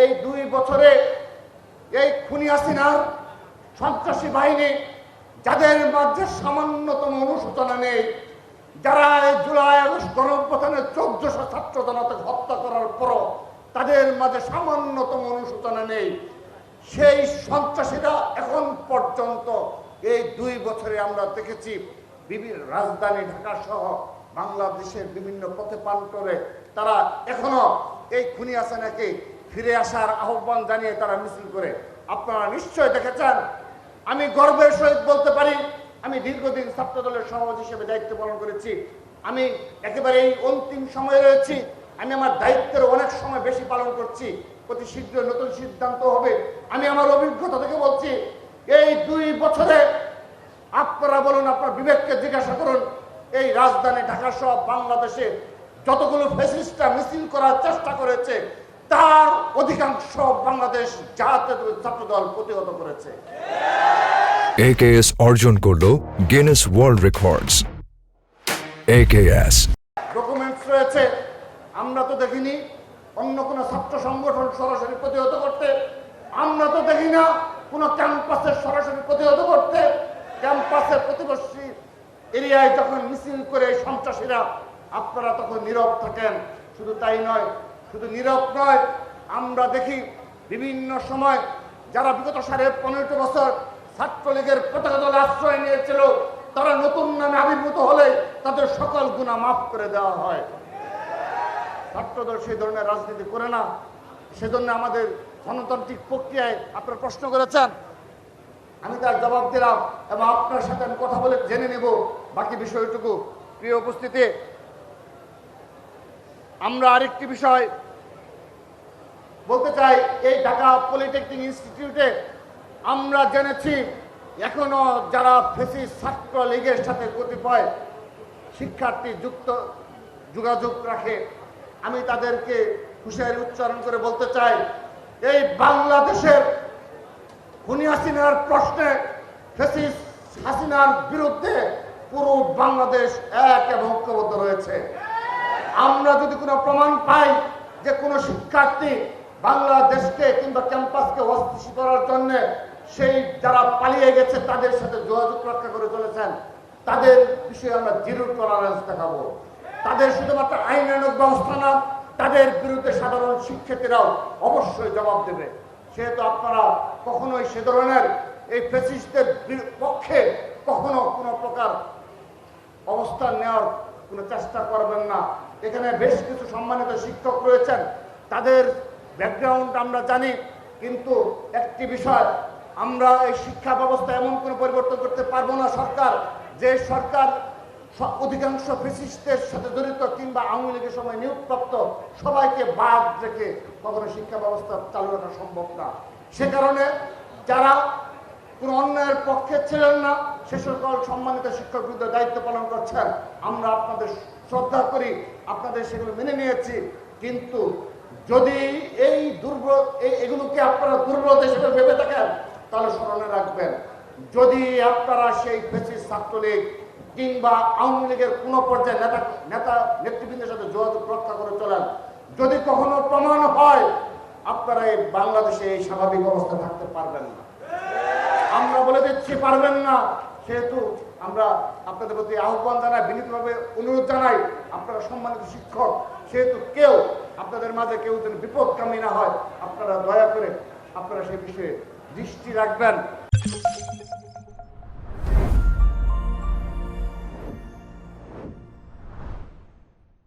এই 2 বছরে এই খুনি হাসিনার সন্ত্রাসী বাহিনী যাদের মাঝে সামান্যতম অনুশোচনা নেই, যারা এই জুলাই আগস্ট গণঅভ্যুত্থানে 1400 ছাত্র জনতাকে হত্যা করার পরও তাদের মাঝে সামান্যতম অনুশোচনা নেই, সেই সন্ত্রাসীরা এখন পর্যন্ত এই 2 বছরে আমরা দেখেছি বিভিন্ন রাজধানী ঢাকা সহ বাংলাদেশের বিভিন্ন পথে প্রান্তরে তারা এখনো এই খুনি হাসিনাকে ফিরে আসার আহ্বান জানিয়ে তারা মিছিল করে। আপনারা নিশ্চয় দেখেছেন, আমি গর্বের সহিত বলতে পারি, আমি দীর্ঘদিন ছাত্র দলের সভাপতি হিসেবে দায়িত্ব পালন করেছি। আমি একেবারে এই অন্তিম সময়ে রয়েছি, আমি আমার দায়িত্বের অনেক সময় বেশি পালন করছি, অতি শীঘ্র নতুন সিদ্ধান্ত হবে। আমি আমার অভিজ্ঞতা থেকে বলছি, এই 2 বছরে আপনারা বলুন, আপনার বিবেককে জিজ্ঞাসা করুন, এই রাজধানী ঢাকা সহ বাংলাদেশে যতগুলো ফ্যাসিস্টরা মিছিল করার চেষ্টা করেছে তার অধিকাংশ বাংলাদেশ জাতীয় ছাত্রদল প্রতিহত করেছে। AKS অর্জন করলো Guinness world records. AKS documents রয়েছে, আমরা তো দেখিনি অন্য কোনো ছাত্র সংগঠন সরাসরি প্রতিহত করতে, আমরা তো দেখি না কোনো ক্যাম্পাসের সরাসরি প্রতিহত করতে। ক্যাম্পাসের প্রতিবেশী এরিয়ায় যখন মিছিল করে সন্ত্রাসীরা, আপনারা তখন নীরব থাকেন। শুধু তাই নয়, শুধু নীরব নয়, আমরা দেখি বিভিন্ন সময় যারা বিগত 15.5 বছর ছাত্রলীগের পতাকা দলে আশ্রয় নিয়েছিল, তারা নতুন নামে আবির্ভূত হলে তাদের সকল গুনাহ মাফ করে দেওয়া হয়। ছাত্রদল সেই ধরনের রাজনীতি করে না, সেজন্য আমাদের গণতান্ত্রিক প্রক্রিয়ায় আপনারা প্রশ্ন করেছেন, আমি তার জবাব দিলাম এবং আপনার সাথে আমি কথা বলে জেনে নেব বাকি বিষয়টুকু। প্রিয় উপস্থিতি, আমরা আরেকটি বিষয় বলতে চাই, এই ঢাকা পলিটেকনিক ইনস্টিটিউটে আমরা জেনেছি এখনো যারা ফ্যাসিস্ট ছাত্র লীগের সাথে কতিপয় শিক্ষার্থী যোগাযোগ রাখে, আমি তাদেরকে হুঁশিয়ারি উচ্চারণ করে বলতে চাই, এই বাংলাদেশের খুনি হাসিনার প্রশ্নে ফ্যাসিস্ট হাসিনার বিরুদ্ধে পুরো বাংলাদেশ এক এবং ঐক্যবদ্ধ রয়েছে। আমরা যদি কোনো প্রমাণ পাই যে কোনো শিক্ষার্থী বাংলাদেশকে কিংবা ক্যাম্পাসকে অস্থিতিশীল করার জন্য সেই যারা পালিয়ে গেছে তাদের সাথে যোগাযোগ রক্ষা করে চলেছেন, তাদের বিষয়ে আমরা জিরো টলারেন্স দেখাবো। তাদের শুধুমাত্র আইনানুগ ব্যবস্থা না, তাদের বিরুদ্ধে সাধারণ শিক্ষার্থীরাও অবশ্যই জবাব দেবে। সেহেতু আপনারা কখনোই সে ধরনের এই ফ্যাসিস্টদের পক্ষে কখনো কোনো প্রকার অবস্থান নেওয়ার কোনো চেষ্টা করবেন না। এখানে বেশ কিছু সম্মানিত শিক্ষক রয়েছেন, তাদের ব্যাকগ্রাউন্ড আমরা জানি, কিন্তু একটি বিষয়, আমরা এই শিক্ষা ব্যবস্থা এমন কোনো পরিবর্তন করতে পারবো না সরকার, যে সরকার অধিকাংশ ফ্যাসিস্টদের সাথে জড়িত কিংবা আওয়ামী লীগের সময় নিয়োগপ্রাপ্ত সবাইকে বাদ রেখে কখনো শিক্ষা ব্যবস্থা চালু রাখা সম্ভব না। সে কারণে যারা কোনো অন্যায়ের পক্ষে ছিলেন না, সে সকল সম্মানিত শিক্ষক বৃন্দ দায়িত্ব পালন করছেন, আমরা আপনাদের শ্রদ্ধা করি, আপনাদের সেগুলো মেনে নিয়েছি। কিন্তু যদি এগুলোকে আপনারা দুর্বলতা হিসেবে ভেবে থাকেন, তাহলে স্মরণে রাখবেন, যদি আপনারা সেই ফ্যাসিস্ট ছাত্রলীগ কিংবা আওয়ামী লীগের কোনো পর্যায়ে নেতৃবৃন্দের সাথে যোগাযোগ রক্ষা করে চলেন, যদি কখনো প্রমাণ হয়, আপনারা এই বাংলাদেশে এই স্বাভাবিক অবস্থা থাকতে পারবেন না। আমরা বলে দিচ্ছি পারবেন না। সেহেতু আমরা আপনাদের প্রতি আহ্বান জানাই, বিনীতভাবে অনুরোধ জানাই, আপনারা সম্মানিত শিক্ষক, সেহেতু কেউ আপনাদের মাঝে কেউ যেন বিপদকামী না হয়, আপনারা দয়া করে আপনারা সেই বিষয়ে দৃষ্টি রাখবেন।